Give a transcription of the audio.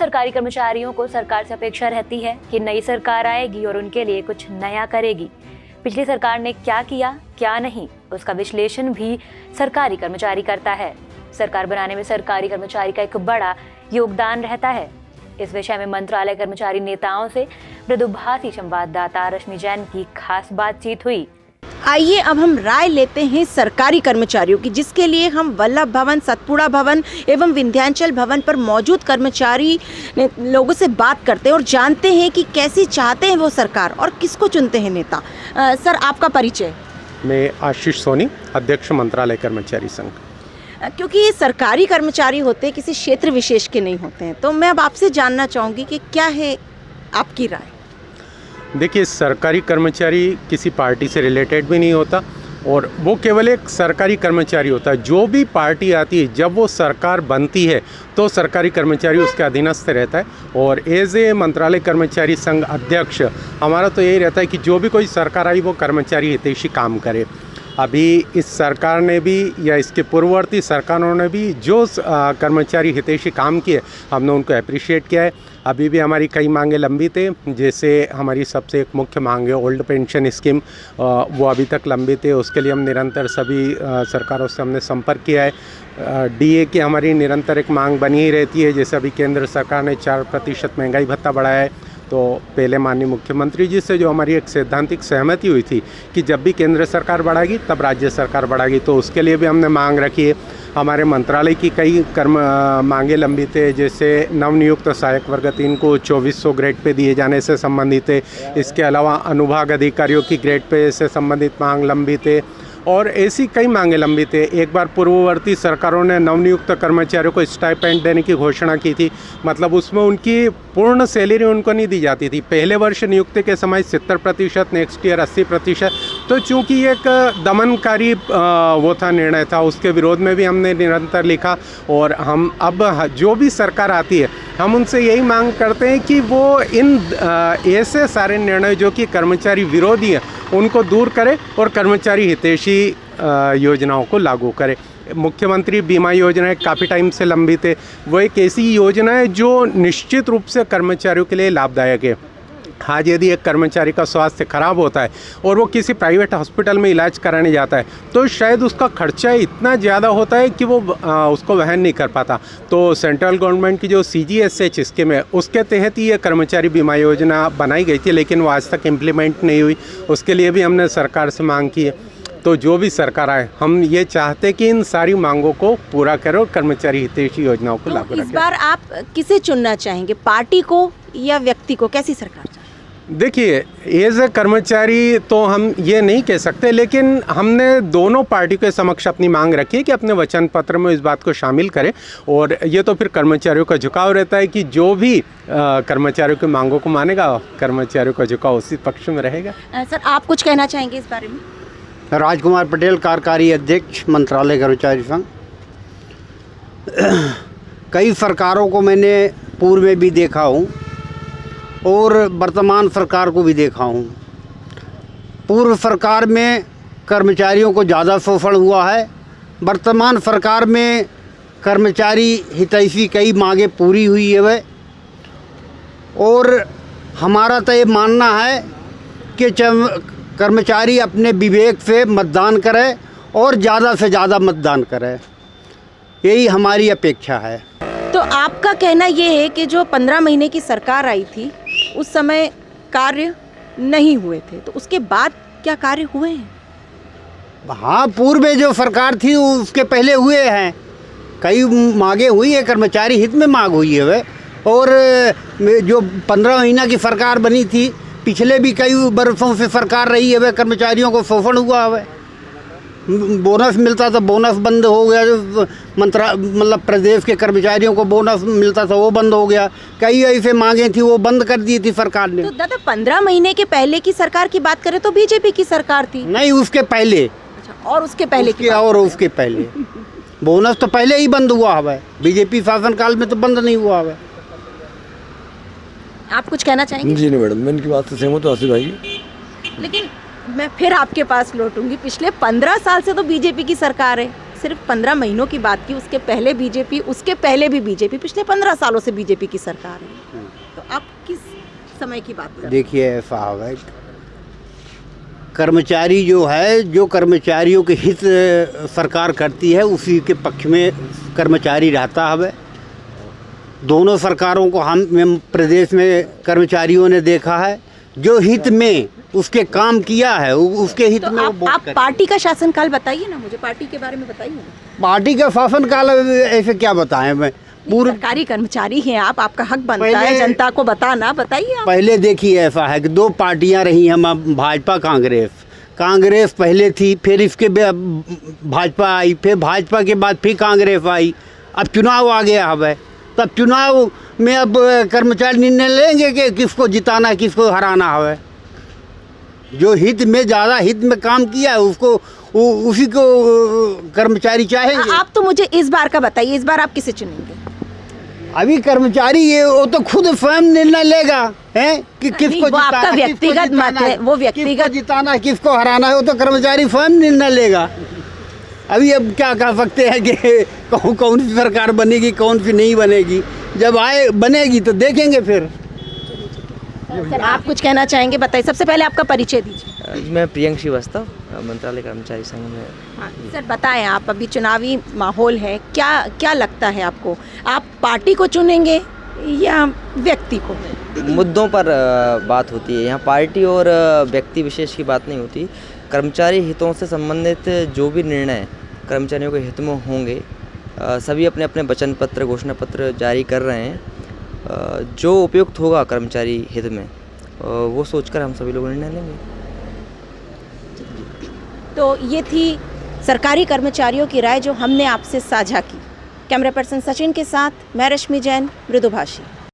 सरकारी कर्मचारियों को सरकार से अपेक्षा रहती है कि नई सरकार आएगी और उनके लिए कुछ नया करेगी। पिछली सरकार ने क्या किया, क्या नहीं, उसका विश्लेषण भी सरकारी कर्मचारी करता है। सरकार बनाने में सरकारी कर्मचारी का एक बड़ा योगदान रहता है। इस विषय में मंत्रालय कर्मचारी नेताओं से मृदुभाषी संवाददाता रश्मि जैन की खास बातचीत हुई। आइए अब हम राय लेते हैं सरकारी कर्मचारियों की, जिसके लिए हम वल्लभ भवन, सतपुड़ा भवन एवं विंध्याचल भवन पर मौजूद कर्मचारी लोगों से बात करते हैं और जानते हैं कि कैसी चाहते हैं वो सरकार और किसको चुनते हैं नेता। सर, आपका परिचय? मैं आशीष सोनी, अध्यक्ष मंत्रालय कर्मचारी संघ। क्योंकि ये सरकारी कर्मचारी होते हैं, किसी क्षेत्र विशेष के नहीं होते हैं, तो मैं अब आपसे जानना चाहूँगी कि क्या है आपकी राय? देखिए, सरकारी कर्मचारी किसी पार्टी से रिलेटेड भी नहीं होता और वो केवल एक सरकारी कर्मचारी होता है। जो भी पार्टी आती है, जब वो सरकार बनती है तो सरकारी कर्मचारी उसके अधीनस्थ रहता है। और एज ए मंत्रालय कर्मचारी संघ अध्यक्ष हमारा तो यही रहता है कि जो भी कोई सरकार आई वो कर्मचारी हितैषी काम करे। अभी इस सरकार ने भी या इसके पूर्ववर्ती सरकारों ने भी जो कर्मचारी हितैषी काम किए, हमने उनको अप्रिशिएट किया है। अभी भी हमारी कई मांगे लंबित है, जैसे हमारी सबसे एक मुख्य मांग है ओल्ड पेंशन स्कीम, वो अभी तक लंबित है। उसके लिए हम निरंतर सभी सरकारों से हमने संपर्क किया है। डीए की हमारी निरंतर एक मांग बनी ही रहती है। जैसे अभी केंद्र सरकार ने 4% महंगाई भत्ता बढ़ाया है, तो पहले माननीय मुख्यमंत्री जी से जो हमारी एक सैद्धांतिक सहमति हुई थी कि जब भी केंद्र सरकार बढ़ाएगी तब राज्य सरकार बढ़ाएगी, तो उसके लिए भी हमने मांग रखी है। हमारे मंत्रालय की कई मांगे लंबित है, जैसे नवनियुक्त सहायक वर्ग 3 को 2400 ग्रेड पे दिए जाने से संबंधित है। इसके अलावा अनुभाग अधिकारियों की ग्रेड पे से संबंधित मांग लंबित है और ऐसी कई मांगे लंबित है। एक बार पूर्ववर्ती सरकारों ने नवनियुक्त कर्मचारियों को स्टाइपेंड देने की घोषणा की थी, मतलब उसमें उनकी पूर्ण सैलरी उनको नहीं दी जाती थी। पहले वर्ष नियुक्ति के समय 70%, नेक्स्ट ईयर 80%। तो चूँकि एक दमनकारी वो था, निर्णय था, उसके विरोध में भी हमने निरंतर लिखा। और हम अब जो भी सरकार आती है हम उनसे यही मांग करते हैं कि वो इन ऐसे सारे निर्णय जो कि कर्मचारी विरोधी हैं उनको दूर करे और कर्मचारी हितैषी योजनाओं को लागू करे। मुख्यमंत्री बीमा योजना काफ़ी टाइम से लंबित है। वो एक ऐसी योजना है जो निश्चित रूप से कर्मचारियों के लिए लाभदायक है। आज यदि एक कर्मचारी का स्वास्थ्य खराब होता है और वो किसी प्राइवेट हॉस्पिटल में इलाज कराने जाता है तो शायद उसका खर्चा इतना ज़्यादा होता है कि वो उसको वहन नहीं कर पाता। तो सेंट्रल गवर्नमेंट की जो CGSH स्कीम है उसके तहत ये कर्मचारी बीमा योजना बनाई गई थी, लेकिन वो आज तक इम्प्लीमेंट नहीं हुई। उसके लिए भी हमने सरकार से मांग की है। तो जो भी सरकार आए, हम ये चाहते कि इन सारी मांगों को पूरा करो और कर्मचारी हितैषी योजनाओं को लागू रखें। इस बार आप किसे चुनना चाहेंगे, पार्टी को या व्यक्ति को? कैसी सरकार चाहेंगे? देखिए, एज ए कर्मचारी तो हम ये नहीं कह सकते, लेकिन हमने दोनों पार्टी के समक्ष अपनी मांग रखी है कि अपने वचन पत्र में इस बात को शामिल करें। और ये तो फिर कर्मचारियों का झुकाव रहता है कि जो भी कर्मचारियों की मांगों को मानेगा, कर्मचारियों का झुकाव उसी पक्ष में रहेगा। सर, आप कुछ कहना चाहेंगे इस बारे में? राजकुमार पटेल, कार्यकारी अध्यक्ष, मंत्रालय कर्मचारी संघ। कई सरकारों को मैंने पूर्व में भी देखा हूँ और वर्तमान सरकार को भी देखा हूँ। पूर्व सरकार में कर्मचारियों को ज़्यादा शोषण हुआ है। वर्तमान सरकार में कर्मचारी हितैषी कई मांगें पूरी हुई है वह। और हमारा तो ये मानना है कि कर्मचारी अपने विवेक से मतदान करे और ज़्यादा से ज़्यादा मतदान करे, यही हमारी अपेक्षा है। तो आपका कहना ये है कि जो 15 महीने की सरकार आई थी उस समय कार्य नहीं हुए थे, तो उसके बाद क्या कार्य हुए हैं? हाँ, पूर्व में जो सरकार थी उसके पहले हुए हैं, कई मांगे हुई है, कर्मचारी हित में मांग हुई है वह। और जो 15 महीना की सरकार बनी थी, पिछले भी कई बरसों से सरकार रही है वह, कर्मचारियों को शोषण हुआ है। बोनस मिलता था, बोनस बंद हो गया। मतलब प्रदेश के कर्मचारियों को बोनस मिलता था, वो बंद हो गया। कई ऐसे मांगे थी, वो बंद कर दी थी सरकार ने। तो दादा, 15 महीने के पहले की सरकार की बात करें तो बीजेपी की सरकार थी। नहीं, उसके पहले। अच्छा, और उसके पहले की और उसके पहले बोनस तो पहले ही बंद हुआ है, बीजेपी शासनकाल में तो बंद नहीं हुआ है। आप कुछ कहना चाहेंगे? जी नहीं मैडम, मैं इनकी बात से सहमत हूँ आसिफ भाई। लेकिन मैं फिर आपके पास लौटूंगी, पिछले 15 साल से तो बीजेपी की सरकार है, सिर्फ 15 महीनों की बात की, उसके पहले बीजेपी, उसके पहले भी बीजेपी, पिछले 15 सालों से बीजेपी की सरकार है। तो आप किस समय की बात कर रहे हैं? देखिए साहब है, कर्मचारी जो है, जो कर्मचारियों के हित सरकार करती है उसी के पक्ष में कर्मचारी रहता है। दोनों सरकारों को हम प्रदेश में कर्मचारियों ने देखा है, जो हित में उसके काम किया है उसके हित तो में वो वोट आप करते हैं। पार्टी का शासनकाल बताइए ना मुझे, पार्टी के बारे में बताइए ना। पार्टी का शासनकाल ऐसे क्या बताएं मैं, पूर्व सरकारी कर्मचारी हैं आप, आपका हक बनता है पहले- जनता को बताना, बताइए आप। पहले देखिए ऐसा है कि दो पार्टियां रही हम, भाजपा कांग्रेस। कांग्रेस पहले थी, फिर इसके भाजपा आई, फिर भाजपा के बाद फिर कांग्रेस आई। अब चुनाव आ गया है, तब चुनाव में अब कर्मचारी निर्णय लेंगे कि किसको जिताना है, किसको हराना है। जो हित में ज़्यादा हित में काम किया है उसको उसी को कर्मचारी चाहेंगे। आप तो मुझे इस बार का बताइए, इस बार आप किसे चुनेंगे? अभी कर्मचारी ये वो तो खुद स्वयं निर्णय लेगा है कि किसको वो आपका जिताना है, व्यक्तिगत किसको मत जिताना है, वो व्यक्तिगत- किसको जिताना है, किसको हराना है, वो तो कर्मचारी स्वयं निर्णय लेगा। अभी अब क्या कह सकते हैं कि कौन सी सरकार बनेगी, कौन सी नहीं बनेगी। जब बनेगी तो देखेंगे फिर। सर आप कुछ कहना चाहेंगे, बताइए। सबसे पहले आपका परिचय दीजिए। मैं प्रियंक श्रीवास्तव, मंत्रालय कर्मचारी संघ में। हाँ, सर बताएं, आप अभी चुनावी माहौल है, क्या क्या लगता है आपको? आप पार्टी को चुनेंगे या व्यक्ति को? मुद्दों पर बात होती है यहाँ, पार्टी और व्यक्ति विशेष की बात नहीं होती। कर्मचारी हितों से संबंधित जो भी निर्णय कर्मचारियों के हित में होंगे, सभी अपने अपने वचन पत्र, घोषणा पत्र जारी कर रहे हैं। जो उपयुक्त होगा कर्मचारी हित में वो सोचकर हम सभी लोग निर्णय लेंगे। तो ये थी सरकारी कर्मचारियों की राय जो हमने आपसे साझा की। कैमरा पर्सन सचिन के साथ मैं रश्मि जैन, मृदुभाषी।